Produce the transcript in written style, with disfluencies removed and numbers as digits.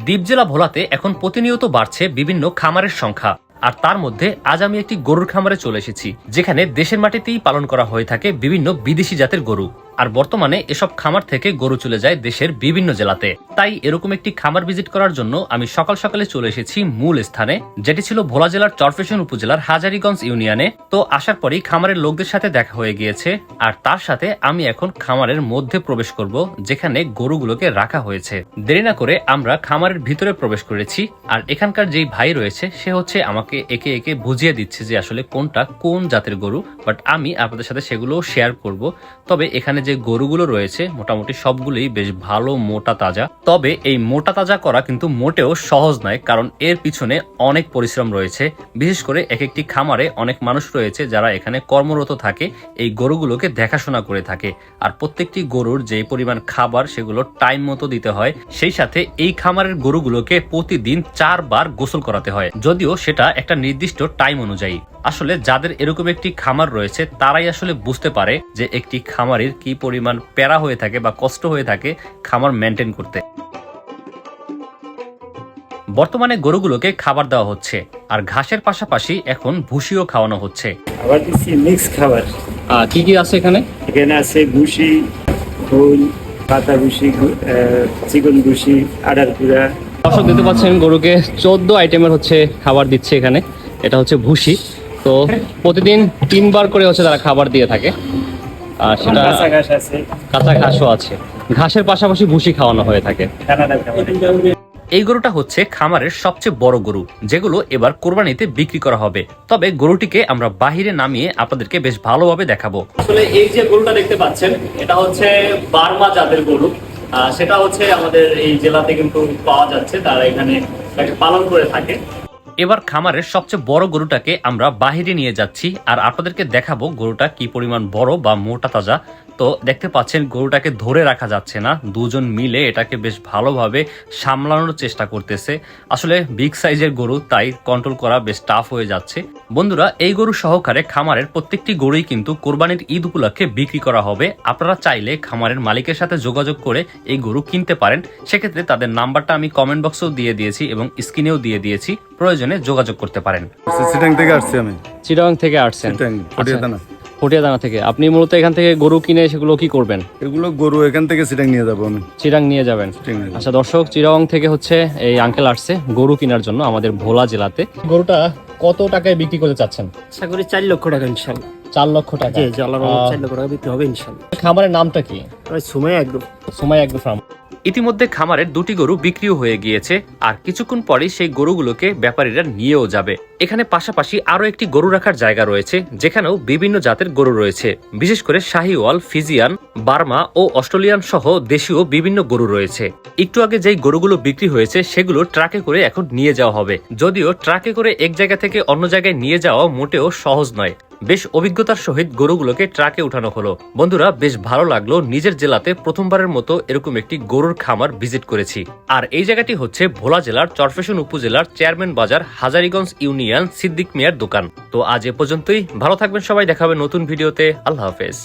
দ্বীপ জেলা ভোলাতে এখন প্রতিনিয়ত বাড়ছে বিভিন্ন খামারের সংখ্যা। আর তার মধ্যে আজ আমি একটি গরুর খামারে চলে এসেছি, যেখানে দেশের মাটিতেই পালন করা হয়ে থাকে বিভিন্ন বিদেশি জাতের গরু। আর বর্তমানে এসব খামার থেকে গরু চলে যায় দেশের বিভিন্ন জেলাতে। তাই এরকম একটি খামার ভিজিট করার জন্য আমি সকাল সকালে চলে এসেছি মূল স্থানে, যেটি ছিল ভোলা জেলার চরফ্যাশন উপজেলার হাজারীগঞ্জ ইউনিয়নে। তো আসার পরেই খামারের লোকদের সাথে দেখা হয়ে গিয়েছে, আর তার সাথে আমি এখন খামারের মধ্যে প্রবেশ করব, যেখানে গরুগুলোকে রাখা হয়েছে। দেরি না করে আমরা খামারের ভিতরে প্রবেশ করেছি। আর এখানকার যেই ভাই রয়েছে সে হচ্ছে আমাকে একে একে বুঝিয়ে দিচ্ছে যে আসলে কোনটা কোন জাতের গরু, বাট আমি আপনাদের সাথে সেগুলো শেয়ার করব। তবে এখানে যে গরুগুলো রয়েছে মোটামুটি সবগুলোই বেশ ভালো মোটা তাজা। তবে এই মোটা তাজা করা কিন্তু মোটেও সহজ নয়, কারণ এর পিছনে অনেক পরিশ্রম রয়েছে। বিশেষ করে এক একটি খামারে অনেক মানুষ রয়েছে যারা এখানে কর্মরত থাকে, এই গরুগুলোকে দেখাশোনা করে থাকে। আর প্রত্যেকটি গরুর যে পরিমাণ খাবার সেগুলো টাইম মতো দিতে হয়। সেই সাথে এই খামারের গরুগুলোকে প্রতিদিন 4 বার গোসল করাতে হয়, যদিও সেটা একটা নির্দিষ্ট টাইম অনুযায়ী। আসলে যাদের এরকম একটি খামার রয়েছে তারাই আসলে বুঝতে পারে যে একটি খামারের কি পরিমাণ প্যারা হয়ে থাকে বা কষ্ট হয়ে থাকে খামার মেনটেন করতে। বর্তমানে গরুগুলোকে খাবার দেওয়া হচ্ছে, আর ঘাসের পাশাপাশি এখন ভুসিও খাওয়ানো হচ্ছে। আবার দিচ্ছি মিক্স খাবার। কি কি আছে এখানে? এখানে আছে ভুসি, খোল, পাতা ভুসি, চিকন ভুসি, আডার কুড়া। দর্শক দেখতে পাচ্ছেন গরুকে 14 আইটেমের হচ্ছে খাবার দিচ্ছে এখানে। এটা হচ্ছে ভুসি। তো প্রতিদিন 3 বার করে হচ্ছে তারা খাবার দিয়ে থাকে। আর সেটা কাঁচা ঘাস আছে, কাঁচা ঘাসও আছে। ঘাসের পাশাপাশি ভুসি খাওয়ানো হয়ে থাকে। দানাদার খাবার। এই গরুটা হচ্ছে খামারের সবচেয়ে বড় গরু, যেগুলো এবার কোরবানিতে বিক্রি করা হবে। তবে গরুটিকে আমরা বাহিরে নামিয়ে আপনাদেরকে বেশ ভালোভাবে দেখাবো। আসলে এই যে গরুটা দেখতে পাচ্ছেন এটা হচ্ছে বার্মা জাতের গরু। সেটা হচ্ছে আমাদের এই জেলাতে কিন্তু পাওয়া যাচ্ছে, তারা এখানে পালন করে থাকে। এবার খামারের সবচেয়ে বড় গরুটাকে আমরা বাহিরে নিয়ে যাচ্ছি, আর আপনাদেরকে দেখাবো গরুটা কি পরিমাণ বড় বা মোটা তাজা। তো দেখতে পাচ্ছেন গরুটাকে ধরে রাখা যাচ্ছে না, দুজন মিলে এটাকে বেশ ভালোভাবে সামলানোর চেষ্টা করতেছে। আসলে বিগ সাইজের গরু, তাই কন্ট্রোল করা বেশ টাফ হয়ে যাচ্ছে। বন্ধুরা, এই গরু সহকারে খামারের প্রত্যেকটি গরুই কিন্তু কোরবানির ঈদ উপলক্ষে বিক্রি করা হবে। আপনারা চাইলে খামারের মালিকের সাথে যোগাযোগ করে এই গরু কিনতে পারেন। সেক্ষেত্রে তাদের নাম্বারটা আমি কমেন্ট বক্সেও দিয়ে দিয়েছি এবং স্ক্রিনেও দিয়ে দিয়েছি, প্রয়োজনে যোগাযোগ করতে পারেন। চিটাং থেকে আসছি আমি। চিটাং থেকে আসছেন? ফটিয়াদানা। ফটিয়াদানা থেকে। আপনি মূলত এখান থেকে গরু কিনে সেগুলো কি করবেন? এগুলো গরু এখান থেকে চিটাং নিয়ে যাবো আমি। চিটাং নিয়ে যাবেন? আচ্ছা দর্শক, চিটাং থেকে হচ্ছে এই আঙ্কেল আসছে গরু কেনার জন্য আমাদের ভোলা জেলাতে। গরুটা কত টাকায় বিক্রি করতে চাচ্ছেন? আশা করি 4 লক্ষ টাকা ইনশাআল্লাহ। 4 লক্ষ টাকা? জি, 4 লক্ষ টাকা বিক্রি হবে ইনশাআল্লাহ। খামারের নামটা কি? সময় একদম ফার্ম। ইতিমধ্যে খামারের 2টি গরু বিক্রিও হয়ে গিয়েছে, আর কিছুক্ষণ পরেই সেই গরুগুলোকে ব্যাপারীরা নিয়েও যাবে। এখানে পাশাপাশি আরো একটি গরু রাখার জায়গা রয়েছে, যেখানেও বিভিন্ন জাতের গরু রয়েছে। বিশেষ করে শাহিওয়াল, ফিজিয়ান, বার্মা ও অস্ট্রেলিয়ান সহ দেশীয় বিভিন্ন গরু রয়েছে। একটু আগে যেই গরুগুলো বিক্রি হয়েছে সেগুলো ট্রাকে করে এখন নিয়ে যাওয়া হবে। যদিও ট্রাকে করে এক জায়গা থেকে অন্য জায়গায় নিয়ে যাওয়া মোটেও সহজ নয়। বেশ অভিজ্ঞতার সহিত গরুগুলোকে ট্রাকে উঠানো হলো। বন্ধুরা, বেশ ভালো লাগলো, নিজের জেলাতে প্রথমবারের মতো এরকম একটি গরুর খামার ভিজিট করেছি। আর এই জায়গাটি হচ্ছে ভোলা জেলার চরফ্যাশন উপজেলার চেয়ারম্যান বাজার, হাজারীগঞ্জ ইউনিয়ন, সিদ্দিক মিয়ার দোকান। তো আজ এ পর্যন্তই। ভালো থাকবেন সবাই, দেখা হবে নতুন ভিডিওতে। আল্লাহ হাফেজ।